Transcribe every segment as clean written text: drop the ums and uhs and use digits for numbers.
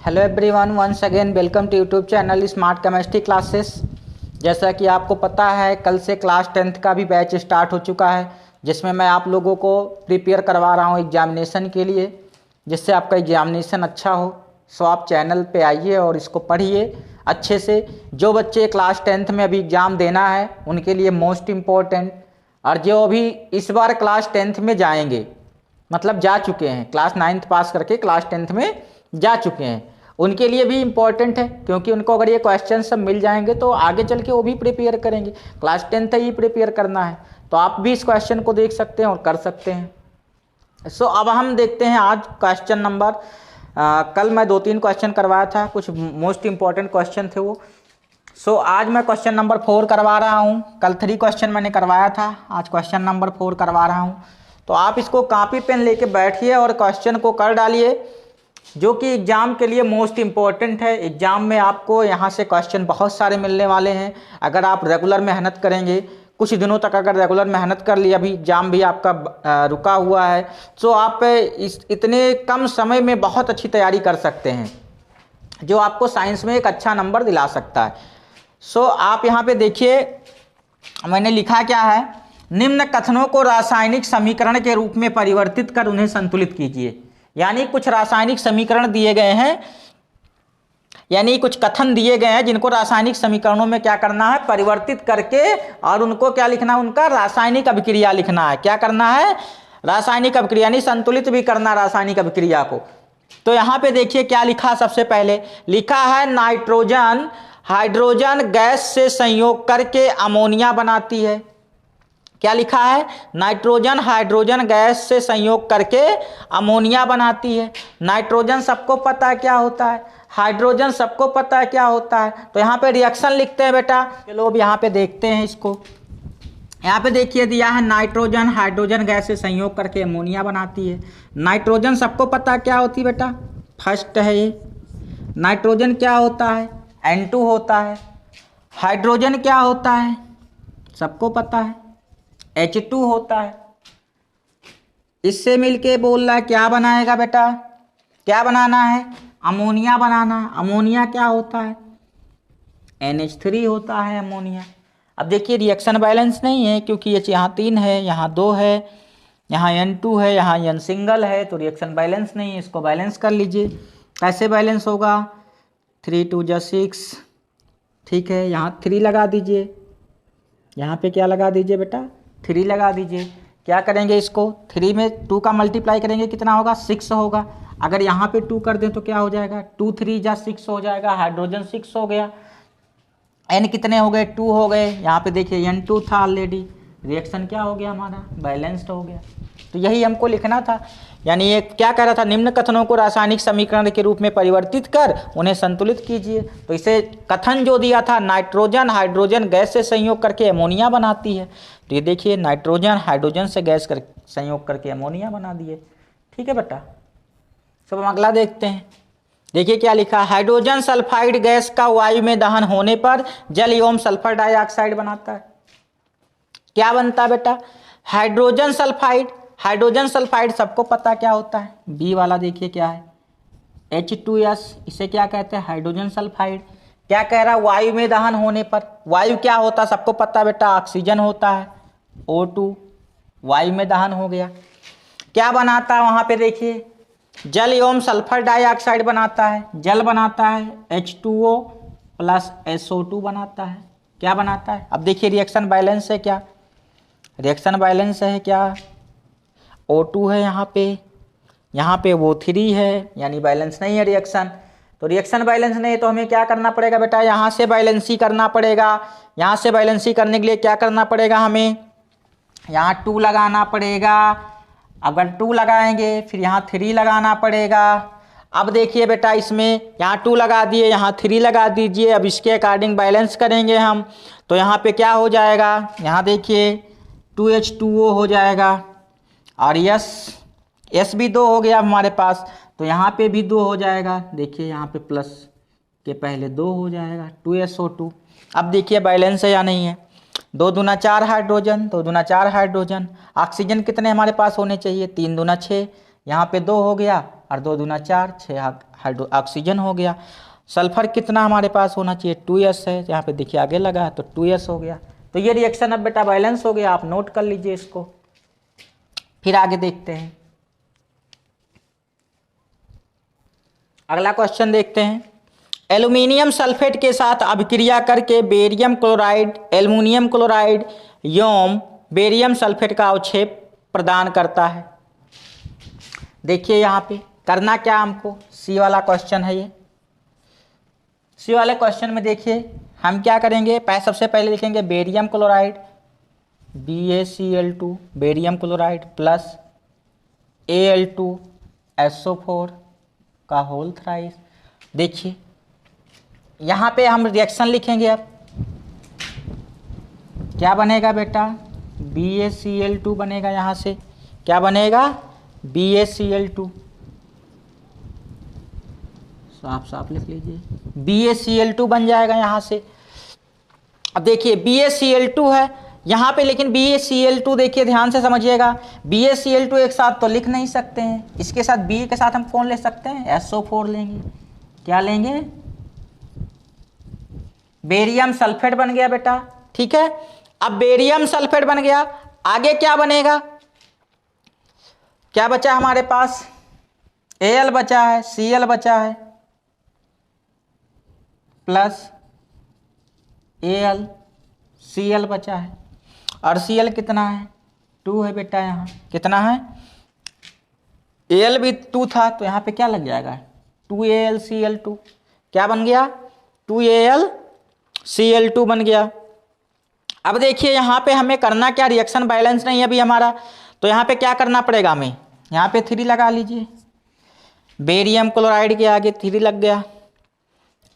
Hello everyone, once again welcome to YouTube channel smart chemistry classes. जैसा कि आपको पता है, कल से क्लास 10th का भी बैच स्टार्ट हो चुका है, जिसमें मैं आप लोगों को प्रिपेयर करवा रहा हूं एग्जामिनेशन के लिए, जिससे आपका एग्जामिनेशन अच्छा हो। सो आप चैनल पे आइए और इसको पढ़िए अच्छे से। जो बच्चे क्लास 10th में अभी एग्ज़ाम देना है उनके लिए मोस्ट इम्पोर्टेंट, और जो अभी इस बार क्लास 10th में जाएंगे, मतलब जा चुके हैं, क्लास 9th पास करके क्लास 10th में जा चुके हैं, उनके लिए भी इम्पॉर्टेंट है। क्योंकि उनको अगर ये क्वेश्चन सब मिल जाएंगे तो आगे चल के वो भी प्रिपेयर करेंगे। क्लास 10th ही प्रिपेयर करना है, तो आप भी इस क्वेश्चन को देख सकते हैं और कर सकते हैं। सो अब हम देखते हैं आज क्वेश्चन नंबर, कल मैं 2-3 क्वेश्चन करवाया था, कुछ मोस्ट इम्पॉर्टेंट क्वेश्चन थे वो। सो आज मैं क्वेश्चन नंबर 4 करवा रहा हूँ। कल 3 क्वेश्चन मैंने करवाया था, आज क्वेश्चन नंबर 4 करवा रहा हूँ। तो आप इसको कॉपी पेन लेके बैठिए और क्वेश्चन को कर डालिए, जो कि एग्ज़ाम के लिए मोस्ट इम्पॉर्टेंट है। एग्ज़ाम में आपको यहाँ से क्वेश्चन बहुत सारे मिलने वाले हैं। अगर आप रेगुलर मेहनत करेंगे, कुछ दिनों तक अगर रेगुलर मेहनत कर लिया, अभी एग्ज़ाम भी आपका रुका हुआ है, तो आप इतने कम समय में बहुत अच्छी तैयारी कर सकते हैं, जो आपको साइंस में एक अच्छा नंबर दिला सकता है। सो आप यहाँ पे देखिए, मैंने लिखा क्या है, निम्न कथनों को रासायनिक समीकरण के रूप में परिवर्तित कर उन्हें संतुलित कीजिए। यानी कुछ रासायनिक समीकरण दिए गए हैं, यानी कुछ कथन दिए गए हैं जिनको रासायनिक समीकरणों में क्या करना है, परिवर्तित करके, और उनको क्या लिखना है, उनका रासायनिक अभिक्रिया लिखना है। क्या करना है, रासायनिक अभिक्रिया, यानी संतुलित भी करना रासायनिक अभिक्रिया को। तो यहाँ पे देखिए क्या लिखा, सबसे पहले लिखा है नाइट्रोजन हाइड्रोजन गैस से संयोग करके अमोनिया बनाती है। क्या लिखा है, नाइट्रोजन हाइड्रोजन गैस से संयोग करके अमोनिया बनाती है। नाइट्रोजन सबको पता है क्या होता है, हाइड्रोजन सबको पता है क्या होता है। तो यहाँ पे रिएक्शन लिखते हैं बेटा। चलो अब यहाँ पे देखते हैं इसको। यहाँ पे देखिए दिया है नाइट्रोजन हाइड्रोजन गैस से संयोग करके अमोनिया बनाती है। नाइट्रोजन सबको पता है क्या होती है बेटा, फर्स्ट है ये। नाइट्रोजन क्या होता है, N2 होता है। हाइड्रोजन क्या होता है, सबको पता है, H2 होता है। इससे मिलके बोल रहा है क्या बनाएगा बेटा, क्या बनाना है, अमोनिया बनाना है। अमोनिया क्या होता है, NH3 होता है अमोनिया। अब देखिए रिएक्शन बैलेंस नहीं है, क्योंकि ये यहाँ 3 है, यहाँ 2 है, यहाँ N2 है, यहाँ N सिंगल है, तो रिएक्शन बैलेंस नहीं है। इसको बैलेंस कर लीजिए। कैसे बैलेंस होगा, 3 2 जा 6, ठीक है। यहाँ 3 लगा दीजिए, यहाँ पे क्या लगा दीजिए बेटा, 3 लगा दीजिए। क्या करेंगे, इसको 3 में 2 का मल्टीप्लाई करेंगे, कितना होगा, 6 होगा। अगर यहाँ पे 2 कर दें तो क्या हो जाएगा, 2 3 जा 6 हो जाएगा। हाइड्रोजन 6 हो गया। N कितने हो गए, 2 हो गए। यहाँ पे देखिए N2 था ऑलरेडी। रिएक्शन क्या हो गया हमारा, बैलेंस्ड हो गया। तो यही हमको लिखना था। यानी ये क्या कह रहा था, निम्न कथनों को रासायनिक समीकरण के रूप में परिवर्तित कर उन्हें संतुलित कीजिए। तो इसे कथन जो दिया था, नाइट्रोजन हाइड्रोजन गैस से संयोग करके अमोनिया बनाती है। तो ये देखिए नाइट्रोजन हाइड्रोजन से गैस कर संयोग करके अमोनिया बना दिए। ठीक है बेटा। सब हम अगला देखते हैं। देखिए क्या लिखा, हाइड्रोजन सल्फाइड गैस का वायु में दहन होने पर जल एवं सल्फर डाइऑक्साइड बनाता है। क्या बनता है बेटा, हाइड्रोजन सल्फाइड। हाइड्रोजन सल्फाइड सबको पता क्या होता है, बी वाला देखिए क्या है, H2S, इसे क्या कहते हैं, हाइड्रोजन सल्फाइड। क्या कह रहा है, वायु में दहन होने पर, वायु क्या होता है सबको पता है बेटा, ऑक्सीजन होता है, O2। वायु में दहन हो गया। क्या बनाता है वहाँ पे देखिए, जल एवं सल्फर डाइऑक्साइड बनाता है। जल बनाता है H2O प्लस SO2 बनाता है। क्या बनाता है, अब देखिए रिएक्शन बैलेंस है क्या, रिएक्शन बैलेंस है क्या, O2 है यहाँ पे O3 है, यानी बैलेंस नहीं है रिएक्शन। तो रिएक्शन बैलेंस नहीं है तो हमें क्या करना पड़ेगा बेटा, यहाँ से बैलेंसी करना पड़ेगा। यहाँ से बैलेंसी करने के लिए क्या करना पड़ेगा, हमें यहाँ 2 लगाना पड़ेगा। अगर 2 लगाएंगे फिर यहाँ 3 लगाना पड़ेगा। अब देखिए बेटा, इसमें यहाँ 2 लगा दिए, यहाँ 3 लगा दीजिए। अब इसके अकॉर्डिंग बैलेंस करेंगे हम, तो यहाँ पे क्या हो जाएगा, यहाँ देखिए 2H2O हो जाएगा, और S भी 2 हो गया हमारे पास, तो यहाँ पे भी 2 हो जाएगा। देखिए यहाँ पे प्लस के पहले 2 हो जाएगा, 2SO2। अब देखिए बैलेंस है या नहीं है, 2 दूना 4 हाइड्रोजन, 2 दूना 4 हाइड्रोजन। ऑक्सीजन कितने हमारे पास होने चाहिए, 3 दूना 6, यहाँ पे 2 हो गया और 2 दूना 4, 6 हाइड्रो ऑक्सीजन हो गया। सल्फर कितना हमारे पास होना चाहिए, 2s है, यहाँ पे देखिए आगे लगा है तो 2s हो गया। तो ये रिएक्शन अब बेटा बैलेंस हो गया, आप नोट कर लीजिए इसको। फिर आगे देखते हैं, अगला क्वेश्चन देखते हैं। एल्यूमिनियम सल्फेट के साथ अभिक्रिया करके बेरियम क्लोराइड एल्युमिनियम क्लोराइड यौम बेरियम सल्फेट का अवक्षेप प्रदान करता है। देखिए यहाँ पे करना क्या हमको, सी वाला क्वेश्चन है ये। सी वाले क्वेश्चन में देखिए हम क्या करेंगे, सबसे पहले लिखेंगे barium chloride BaCl2 barium chloride plus Al2SO4 का होल थ्राइस। देखिए यहाँ पे हम रिएक्शन लिखेंगे, अब क्या बनेगा बेटा, BaCl2 बनेगा, यहाँ से क्या बनेगा BaCl2, साफ साफ लिख लीजिए, BaCl2 बन जाएगा यहाँ से। अब देखिए BaCl2 है यहाँ पे, लेकिन BaCl2 देखिए ध्यान से समझिएगा, BaCl2 एक साथ तो लिख नहीं सकते हैं, इसके साथ B के साथ हम कौन ले सकते हैं, SO4 लेंगे। क्या लेंगे, बेरियम सल्फेट बन गया बेटा, ठीक है। अब बेरियम सल्फेट बन गया, आगे क्या बनेगा, क्या बचा हमारे पास, Al बचा है, Cl बचा है प्लस Al, Cl बचा है, और Cl कितना है 2 है बेटा, यहाँ कितना है, Al भी 2 था तो यहाँ पे क्या लग जाएगा 2AlCl2, क्या बन गया 2AlCl2 बन गया। अब देखिए यहाँ पे हमें करना क्या, रिएक्शन बैलेंस नहीं है अभी हमारा, तो यहाँ पे क्या करना पड़ेगा हमें, यहाँ पे 3 लगा लीजिए, बेरियम क्लोराइड के आगे 3 लग गया।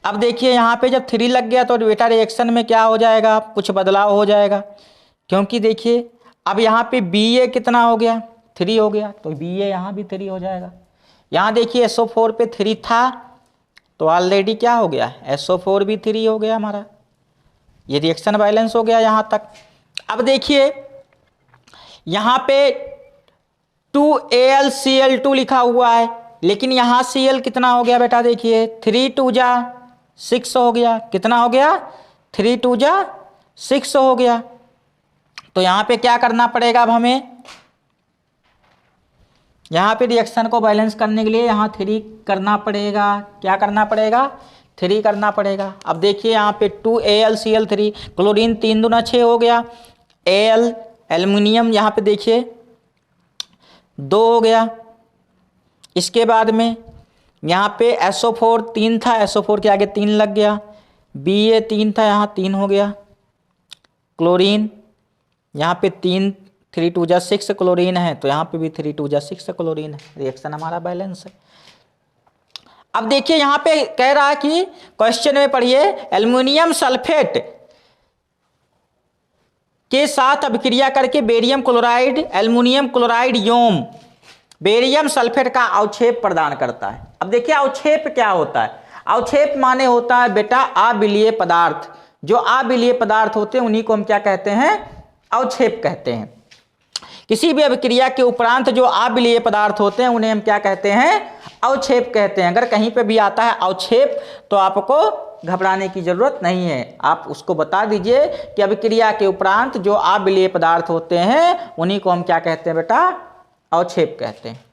अब देखिए यहाँ पे जब 3 लग गया तो बेटा रिएक्शन में क्या हो जाएगा, कुछ बदलाव हो जाएगा, क्योंकि देखिए अब यहाँ पे Ba कितना हो गया 3 हो गया, तो Ba यहाँ भी 3 हो जाएगा। यहाँ देखिए SO4 पे 3 था तो ऑलरेडी क्या हो गया, SO4 भी 3 हो गया हमारा, ये रिएक्शन बैलेंस हो गया यहाँ तक। अब देखिए यहाँ पे 2AlCl2 लिखा हुआ है, लेकिन यहाँ Cl कितना हो गया बेटा, देखिए 3 2 जा 6 हो गया, कितना हो गया 3 2 जा 6 हो गया। तो यहाँ पे क्या करना पड़ेगा, अब हमें यहाँ पे रिएक्शन को बैलेंस करने के लिए यहाँ 3 करना पड़ेगा, क्या करना पड़ेगा 3 करना पड़ेगा। अब देखिए यहाँ पे 2AlCl3, क्लोरीन 3 दूना 6 हो गया, Al एल्युमिनियम यहाँ पे देखिए 2 हो गया। इसके बाद में यहाँ पे SO4 3 था, SO4 के आगे 3 लग गया, Ba 3 था यहाँ 3 हो गया, क्लोरीन यहाँ पे 3 3 2 जा 6 क्लोरीन है, तो यहाँ पे भी 3 2 जा 6 क्लोरीन है, रिएक्शन हमारा बैलेंस है। अब देखिए यहाँ पे कह रहा है कि क्वेश्चन में पढ़िए, एल्युमिनियम सल्फेट के साथ अभिक्रिया करके बेरियम क्लोराइड एल्युमिनियम क्लोराइड यौम बेरियम सल्फेट का अवक्षेप प्रदान करता है। अब देखिए अवक्षेप क्या होता है, अवक्षेप माने होता है बेटा अविलीय पदार्थ, जो अविलीय पदार्थ होते हैं उन्हीं को हम क्या कहते हैं, अवक्षेप कहते हैं। किसी भी अभिक्रिया के उपरांत जो अविलीय पदार्थ होते हैं उन्हें हम क्या कहते हैं, अवक्षेप कहते हैं। अगर कहीं पे भी आता है अवक्षेप तो आपको घबराने की जरूरत नहीं है, आप उसको बता दीजिए कि अभिक्रिया के उपरांत जो अविलीय पदार्थ होते हैं उन्हीं को हम क्या कहते हैं बेटा, अवक्षेप कहते हैं।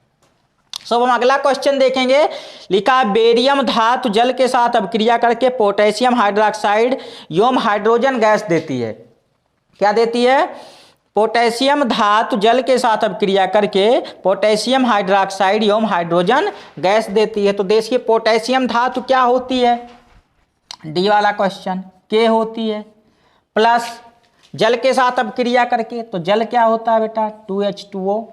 सब हम अगला क्वेश्चन देखेंगे, लिखा बेरियम धातु जल के साथ अभिक्रिया करके पोटेशियम हाइड्रोक्साइड एवं हाइड्रोजन गैस देती है। क्या देती है, पोटेशियम धातु जल के साथ अभिक्रिया करके पोटेशियम हाइड्रोक्साइड एवं हाइड्रोजन गैस देती है। तो देखिए पोटेशियम धातु क्या होती है, डी वाला क्वेश्चन, के होती है, प्लस जल के साथ अभिक्रिया करके, तो जल क्या होता है बेटा 2H2O,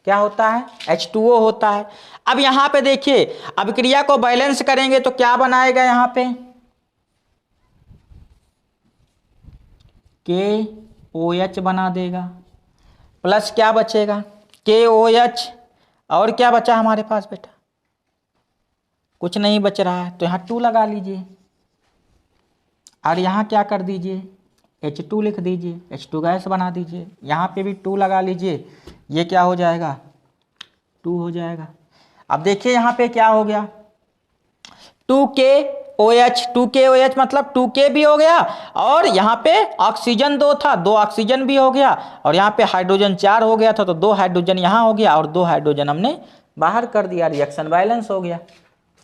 क्या होता है H2O होता है। अब यहाँ पे देखिए अभिक्रिया को बैलेंस करेंगे तो क्या बनाएगा, यहाँ पे KOH बना देगा, प्लस क्या बचेगा KOH, और क्या बचा हमारे पास बेटा, कुछ नहीं बच रहा है, तो यहाँ 2 लगा लीजिए, और यहाँ क्या कर दीजिए H2 लिख दीजिए, H2 गैस बना दीजिए, यहाँ पे भी 2 लगा लीजिए, ये क्या हो जाएगा 2 हो जाएगा। अब देखिए यहाँ पे क्या हो गया, 2KOH, 2KOH मतलब 2K भी हो गया, और यहाँ पे ऑक्सीजन 2 था, 2 ऑक्सीजन भी हो गया, और यहाँ पे हाइड्रोजन 4 हो गया था, तो 2 हाइड्रोजन यहाँ हो गया और 2 हाइड्रोजन हमने बाहर कर दिया, रिएक्शन बैलेंस हो गया।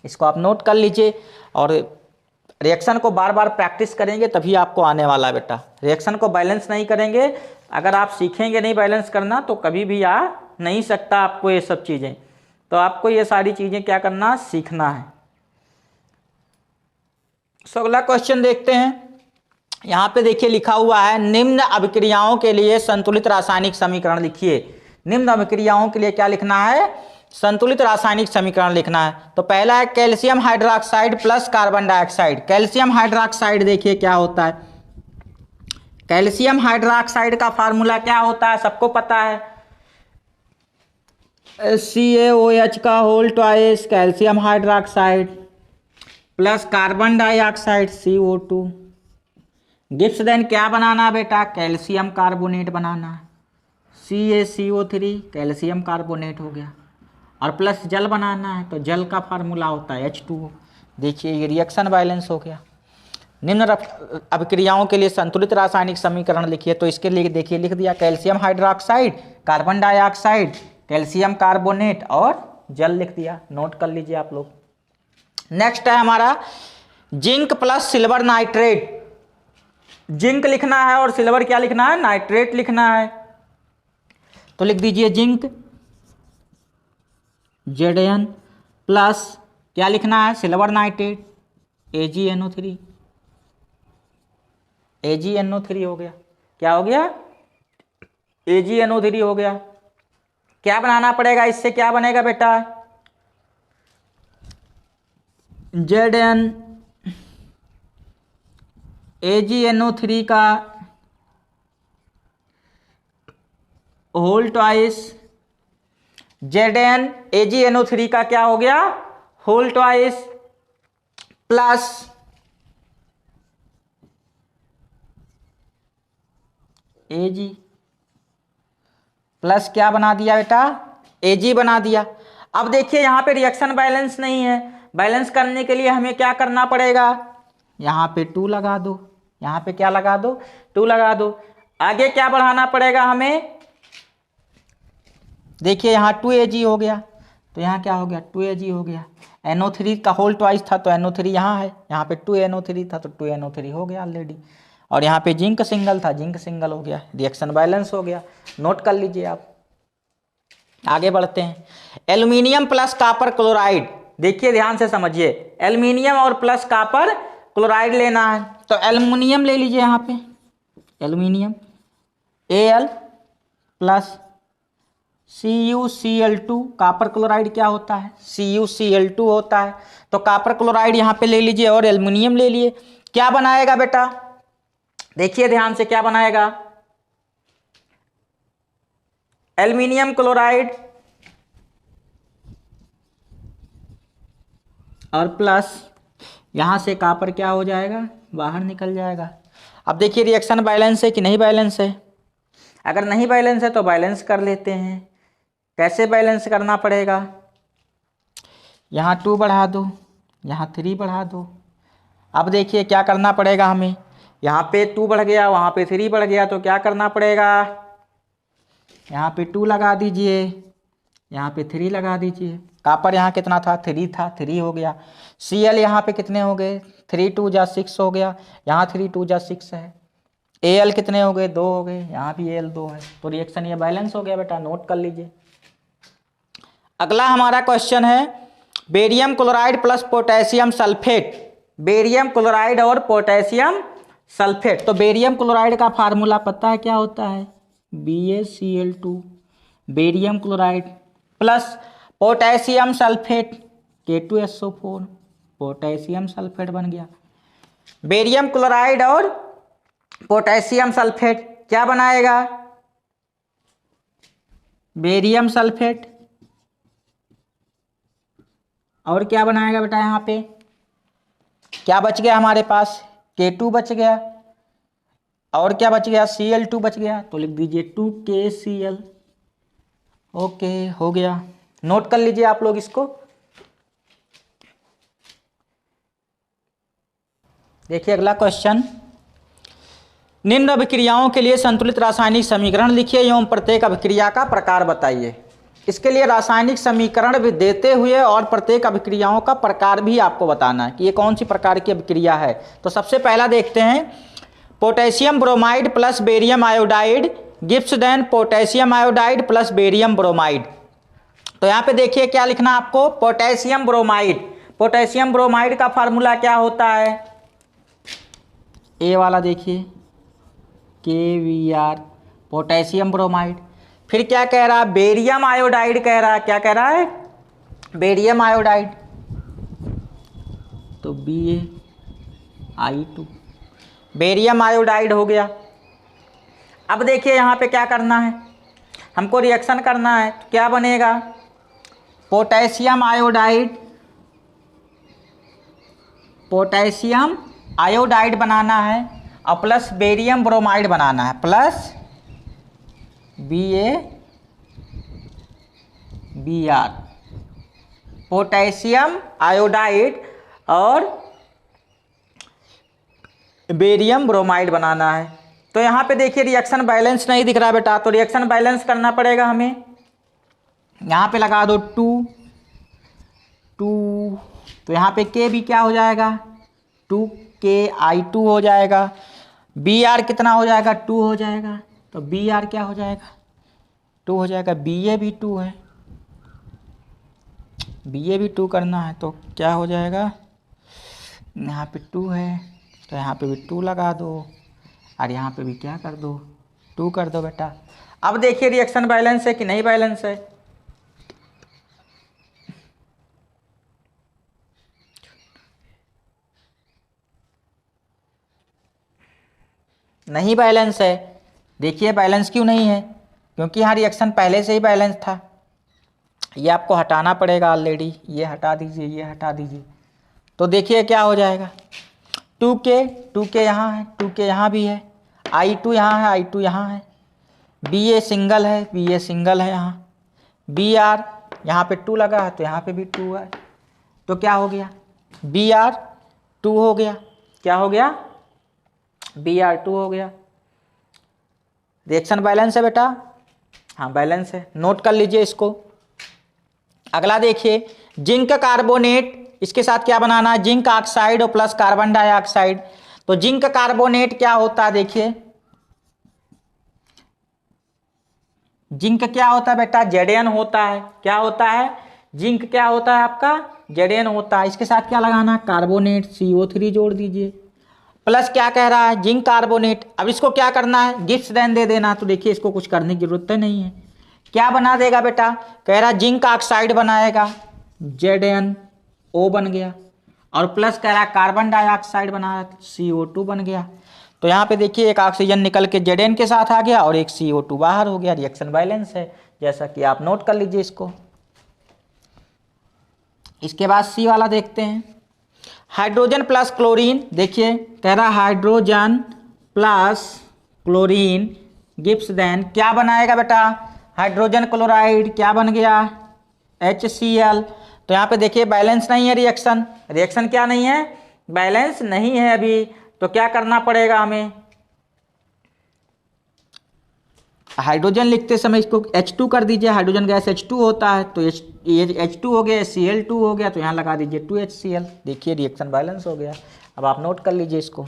इसको आप नोट कर लीजिए, और रिएक्शन को बार बार प्रैक्टिस करेंगे तभी आपको आने वाला है बेटा। रिएक्शन को बैलेंस नहीं करेंगे, अगर आप सीखेंगे नहीं बैलेंस करना तो कभी भी आ नहीं सकता आपको ये सब चीज़ें। तो आपको ये सारी चीज़ें क्या करना, सीखना है। अगला क्वेश्चन देखते हैं। यहाँ पे देखिए लिखा हुआ है, निम्न अभिक्रियाओं के लिए संतुलित रासायनिक समीकरण लिखिए। निम्न अभिक्रियाओं के लिए क्या लिखना है, संतुलित रासायनिक समीकरण लिखना है। तो पहला है calcium hydroxide plus carbon dioxide. Calcium hydroxide देखिए क्या होता है, कैल्शियम हाइड्रोक्साइड का फार्मूला क्या होता है, सबको पता है, CaOH का whole twice calcium hydroxide plus carbon dioxide CO2 gives then क्या बनाना बेटा, कैल्शियम कार्बोनेट बनाना है, CaCO3 कैल्शियम कार्बोनेट हो गया, और प्लस जल बनाना है, तो जल का फार्मूला होता है H2O। देखिए ये रिएक्शन बैलेंस हो गया। निम्न अभिक्रियाओं के लिए संतुलित रासायनिक समीकरण लिखिए। तो इसके लिए देखिए लिख दिया, calcium hydroxide, carbon dioxide, calcium carbonate और जल लिख दिया, नोट कर लीजिए आप लोग। नेक्स्ट है हमारा zinc plus silver nitrate. Zinc लिखना है और सिल्वर क्या लिखना है, नाइट्रेट लिखना है। तो लिख दीजिए जिंक Zn प्लस क्या लिखना है, सिल्वर नाइट्रेट AgNO3। AgNO3 हो गया, क्या हो गया, AgNO3 हो गया। क्या बनाना पड़ेगा, इससे क्या बनेगा बेटा, Zn AgNO3 का होल ट्वाइस, Zn AgNO3 का क्या हो गया, whole twice plus Ag plus क्या बना दिया बेटा, Ag बना दिया। अब देखिए यहाँ पे रिएक्शन बैलेंस नहीं है, बैलेंस करने के लिए हमें क्या करना पड़ेगा, यहाँ पे 2 लगा दो, यहाँ पे क्या लगा दो, 2 लगा दो। आगे क्या बढ़ाना पड़ेगा हमें, देखिए यहाँ 2Ag हो गया, तो यहाँ क्या हो गया, 2Ag हो गया। NO3 का होल ट्वाइस था तो NO3 यहाँ है, यहाँ पे 2NO3 था तो 2NO3 हो गया ऑलरेडी, और यहाँ पे जिंक सिंगल था, जिंक सिंगल हो गया, रिएक्शन बैलेंस हो गया। नोट कर लीजिए आप। आगे बढ़ते हैं, एल्यूमिनियम प्लस कॉपर क्लोराइड। देखिए ध्यान से समझिए, एल्यूमिनियम और प्लस कॉपर क्लोराइड लेना है। तो एल्यूमिनियम ले लीजिए, यहाँ पे aluminium Al plus CuCl2, copper chloride क्या होता है, CuCl2 होता है। तो कॉपर क्लोराइड यहाँ पे ले लीजिए और एल्यूमिनियम ले लिए, क्या बनाएगा बेटा, देखिए ध्यान से क्या बनाएगा, एल्यूमिनियम क्लोराइड और प्लस यहाँ से कॉपर क्या हो जाएगा, बाहर निकल जाएगा। अब देखिए रिएक्शन बैलेंस है कि नहीं बैलेंस है, अगर नहीं बैलेंस है तो बैलेंस कर लेते हैं। कैसे बैलेंस करना पड़ेगा, यहाँ 2 बढ़ा दो, यहाँ 3 बढ़ा दो। अब देखिए क्या करना पड़ेगा हमें, यहाँ पे 2 बढ़ गया, वहाँ पे 3 बढ़ गया, तो क्या करना पड़ेगा, यहाँ पे 2 लगा दीजिए, यहाँ पे 3 लगा दीजिए। कॉपर यहाँ कितना था, 3 था, 3 हो गया। Cl यहाँ पे कितने हो गए, 3 2 जा 6 हो गया, यहाँ 3 2 जा 6 है। Al कितने हो गए, 2 हो गए, यहाँ भी Al 2 है। तो रिएक्शन ये बैलेंस हो गया बेटा, नोट कर लीजिए। अगला हमारा क्वेश्चन है barium chloride plus potassium sulphate. Barium chloride और पोटेशियम सल्फेट। तो बेरियम क्लोराइड का फार्मूला पता है क्या होता है, BaCl2 barium chloride plus potassium sulphate K2SO4, potassium sulphate बन गया। बेरियम क्लोराइड और पोटेशियम सल्फेट क्या बनाएगा, बेरियम सल्फेट, और क्या बनाएगा बेटा, यहाँ पे क्या बच गया हमारे पास, K2 बच गया, और क्या बच गया, Cl2 बच गया। तो लिख दीजिए 2KCl, ओके हो गया। नोट कर लीजिए आप लोग इसको। देखिए अगला क्वेश्चन, निम्न अभिक्रियाओं के लिए संतुलित रासायनिक समीकरण लिखिए एवं प्रत्येक अभिक्रिया का प्रकार बताइए। इसके लिए रासायनिक समीकरण भी देते हुए और प्रत्येक अभिक्रियाओं का प्रकार भी आपको बताना है कि ये कौन सी प्रकार की अभिक्रिया है। तो सबसे पहला देखते हैं, potassium bromide plus barium iodide gives then potassium iodide plus barium bromide. तो यहाँ पे देखिए क्या लिखना आपको, पोटेशियम ब्रोमाइड। पोटेशियम ब्रोमाइड का फार्मूला क्या होता है, ए वाला देखिए KBr, पोटेशियम ब्रोमाइड। फिर क्या कह रहा है, बेरियम आयोडाइड कह रहा है, क्या कह रहा है, बेरियम आयोडाइड, तो BaI2, बेरियम आयोडाइड हो गया। अब देखिए यहाँ पे क्या करना है, हमको रिएक्शन करना है, तो क्या बनेगा, पोटेशियम आयोडाइड, पोटेशियम आयोडाइड बनाना है और प्लस बेरियम ब्रोमाइड बनाना है, प्लस BaBr, पोटेशियम आयोडाइड और बेरियम ब्रोमाइड बनाना है। तो यहाँ पे देखिए रिएक्शन बैलेंस नहीं दिख रहा बेटा, तो रिएक्शन बैलेंस करना पड़ेगा हमें। यहाँ पे लगा दो 2, तो यहाँ पे K भी क्या हो जाएगा, 2KI2 हो जाएगा। Br कितना हो जाएगा, 2 हो जाएगा, तो Br क्या हो जाएगा, 2 हो जाएगा। Ba भी 2 है, Ba भी 2 करना है, तो क्या हो जाएगा, यहाँ पे 2 है तो यहाँ पे भी 2 लगा दो और यहाँ पे भी क्या कर दो, 2 कर दो बेटा। अब देखिए रिएक्शन बैलेंस है कि नहीं बैलेंस है, नहीं बैलेंस है। देखिए बैलेंस क्यों नहीं है, क्योंकि यहाँ रिएक्शन पहले से ही बैलेंस था। ये आपको हटाना पड़ेगा ऑलरेडी, ये हटा दीजिए, ये हटा दीजिए। तो देखिए क्या हो जाएगा, 2K यहाँ है, 2K यहाँ भी है, I2 यहाँ है, I2 यहाँ है, Ba सिंगल है, Ba सिंगल है यहाँ, Br यहाँ पे 2 लगा है तो यहाँ पे भी 2 है, तो क्या हो गया, Br 2 हो गया, क्या हो गया, Br 2 हो गया। रिएक्शन बैलेंस है बेटा, हाँ बैलेंस है, नोट कर लीजिए इसको। अगला देखिए, जिंक कार्बोनेट, इसके साथ क्या बनाना है, जिंक ऑक्साइड और प्लस कार्बन डाइऑक्साइड। तो जिंक कार्बोनेट क्या होता है, देखिए जिंक क्या होता है बेटा, Zn होता है, क्या होता है, जिंक क्या होता है आपका, Zn होता है। इसके साथ क्या लगाना, कार्बोनेट, CO3 जोड़ दीजिए, प्लस क्या कह रहा है, जिंक कार्बोनेट। अब इसको क्या करना है, गिब्स देन दे देना। तो देखिए इसको कुछ करने की जरूरत नहीं है, क्या बना देगा बेटा, कह रहा जिंक ऑक्साइड बनाएगा, ZnO बन गया, और प्लस कह रहा कार्बन डाइऑक्साइड बना रहा CO2 बन गया। तो यहाँ पे देखिए एक ऑक्सीजन निकल के Zn के साथ आ गया और एक CO2 बाहर हो गया, रिएक्शन बैलेंस है, जैसा कि आप नोट कर लीजिए इसको। इसके बाद C वाला देखते हैं, हाइड्रोजन प्लस क्लोरीन। देखिए कह रहा hydrogen plus chlorine gives then, क्या बनाएगा बेटा, हाइड्रोजन क्लोराइड, क्या बन गया, HCl। तो यहाँ पे देखिए बैलेंस नहीं है रिएक्शन, रिएक्शन क्या नहीं है, बैलेंस नहीं है अभी। तो क्या करना पड़ेगा हमें, हाइड्रोजन लिखते समय इसको H2 कर दीजिए, हाइड्रोजन गैस H2 होता है, तो ये H2 हो गया, Cl2 हो गया, तो यहाँ लगा दीजिए 2HCl। देखिए रिएक्शन बैलेंस हो गया। अब आप नोट कर लीजिए इसको।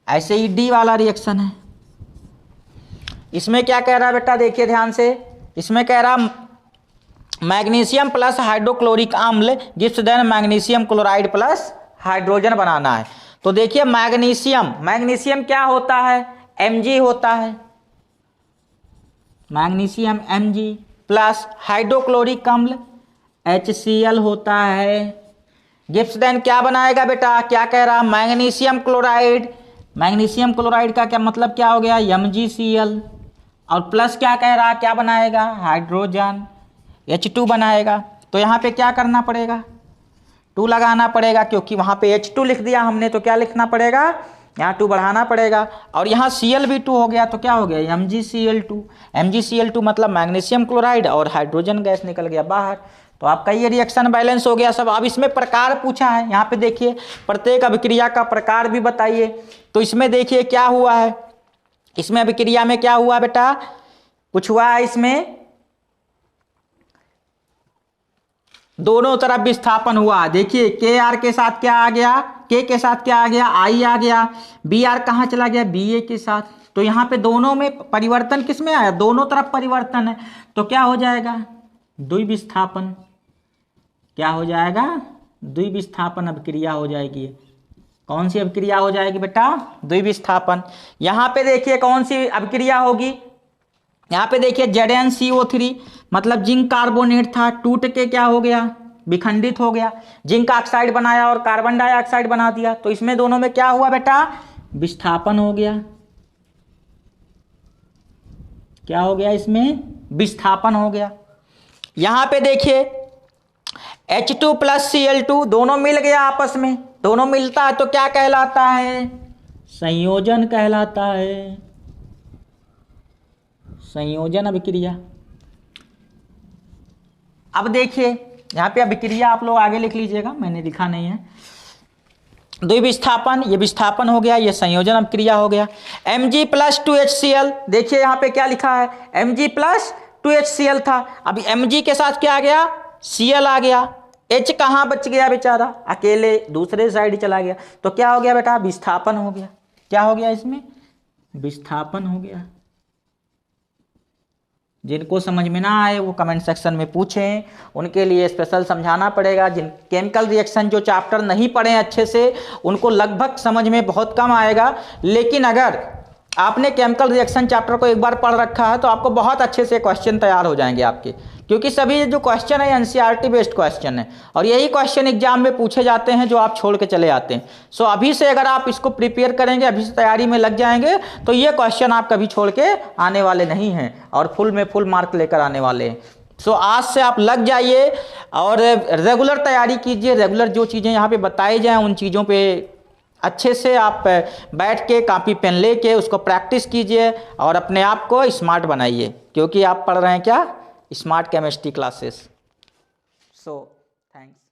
ऐसे ही D वाला रिएक्शन है, इसमें क्या कह रहा है बेटा, देखिए ध्यान से, इसमें कह रहा मैग्नीशियम प्लस हाइड्रोक्लोरिक अम्ल gives then magnesium chloride plus hydrogen बनाना है। तो देखिए मैग्नीशियम, मैग्नीशियम क्या होता है, Mg होता है, मैग्नीशियम Mg प्लस हाइड्रोक्लोरिक अम्ल HCl होता है। गिब्स देन क्या बनाएगा बेटा, क्या कह रहा, मैग्नीशियम क्लोराइड, मैग्नीशियम क्लोराइड का क्या मतलब क्या हो गया, MgCl, और प्लस क्या कह रहा, क्या बनाएगा, हाइड्रोजन H2 बनाएगा। तो यहाँ पे क्या करना पड़ेगा, 2 लगाना पड़ेगा, क्योंकि वहाँ पे H2 लिख दिया हमने, तो क्या लिखना पड़ेगा, यहाँ 2 बढ़ाना पड़ेगा, और यहाँ Cl भी 2 हो गया तो क्या हो गया MgCl2। MgCl2 मतलब मैग्नीशियम क्लोराइड, और हाइड्रोजन गैस निकल गया बाहर। तो आपका ये रिएक्शन बैलेंस हो गया सब। अब इसमें प्रकार पूछा है, यहाँ पे देखिए प्रत्येक अभिक्रिया का प्रकार भी बताइए। तो इसमें देखिए क्या हुआ है, इसमें अभिक्रिया में क्या हुआ बेटा, कुछ हुआ है इसमें, दोनों तरफ विस्थापन हुआ। देखिए Kr के साथ क्या आ गया, K के साथ क्या आ गया, I आ गया, Br कहाँ चला गया, Ba के साथ। तो यहाँ पे दोनों में परिवर्तन किस में आया, दोनों तरफ परिवर्तन है, तो क्या हो जाएगा द्विविस्थापन। क्या हो जाएगा, द्विविस्थापन अभिक्रिया हो जाएगी। कौन सी अभिक्रिया हो जाएगी बेटा, द्विविस्थापन। यहाँ पे देखिए कौन सी अभिक्रिया होगी, यहाँ पे देखिए ZnCO3 मतलब जिंक कार्बोनेट था, टूट के क्या हो गया, विखंडित हो गया, जिंक ऑक्साइड बनाया और कार्बन डाइऑक्साइड बना दिया। तो इसमें दोनों में क्या हुआ बेटा, विस्थापन हो गया। क्या हो गया, इसमें विस्थापन हो गया। यहाँ पे देखिए H2 + Cl2 दोनों मिल गया आपस में, दोनों मिलता है तो क्या कहलाता है, संयोजन कहलाता है, संयोजन अभिक्रिया। अब देखिए यहाँ पे अभिक्रिया आप लोग आगे लिख लीजिएगा, मैंने लिखा नहीं है। द्विविस्थापन, ये विस्थापन हो गया, ये संयोजन अभिक्रिया हो गया। Mg + 2HCl, देखिए यहाँ पे क्या लिखा है, Mg + 2HCl था, अभी Mg के साथ क्या आ गया, Cl आ गया, H कहाँ बच गया बेचारा, अकेले दूसरे साइड चला गया। तो क्या हो गया बेटा, विस्थापन हो गया। क्या हो गया, इसमें विस्थापन हो गया। जिनको समझ में ना आए वो कमेंट सेक्शन में पूछें, उनके लिए स्पेशल समझाना पड़ेगा। जिन केमिकल रिएक्शन जो चैप्टर नहीं पढ़े अच्छे से, उनको लगभग समझ में बहुत कम आएगा। लेकिन अगर आपने केमिकल रिएक्शन चैप्टर को एक बार पढ़ रखा है तो आपको बहुत अच्छे से क्वेश्चन तैयार हो जाएंगे आपके, क्योंकि सभी जो क्वेश्चन है एनसीईआरटी बेस्ड क्वेश्चन है, और यही क्वेश्चन एग्जाम में पूछे जाते हैं जो आप छोड़ के चले आते हैं। सो अभी से अगर आप इसको प्रिपेयर करेंगे, अभी से तैयारी में लग जाएंगे, तो ये क्वेश्चन आप कभी छोड़ के आने वाले नहीं हैं, और फुल में फुल मार्क लेकर आने वाले हैं। सो आज से आप लग जाइए और रेगुलर तैयारी कीजिए। रेगुलर जो चीज़ें यहाँ पे बताई जाएँ उन चीज़ों पे अच्छे से आप बैठ के कॉपी पेन लेके उसको प्रैक्टिस कीजिए और अपने आप को स्मार्ट बनाइए, क्योंकि आप पढ़ रहे हैं क्या, smart chemistry classes. So thanks.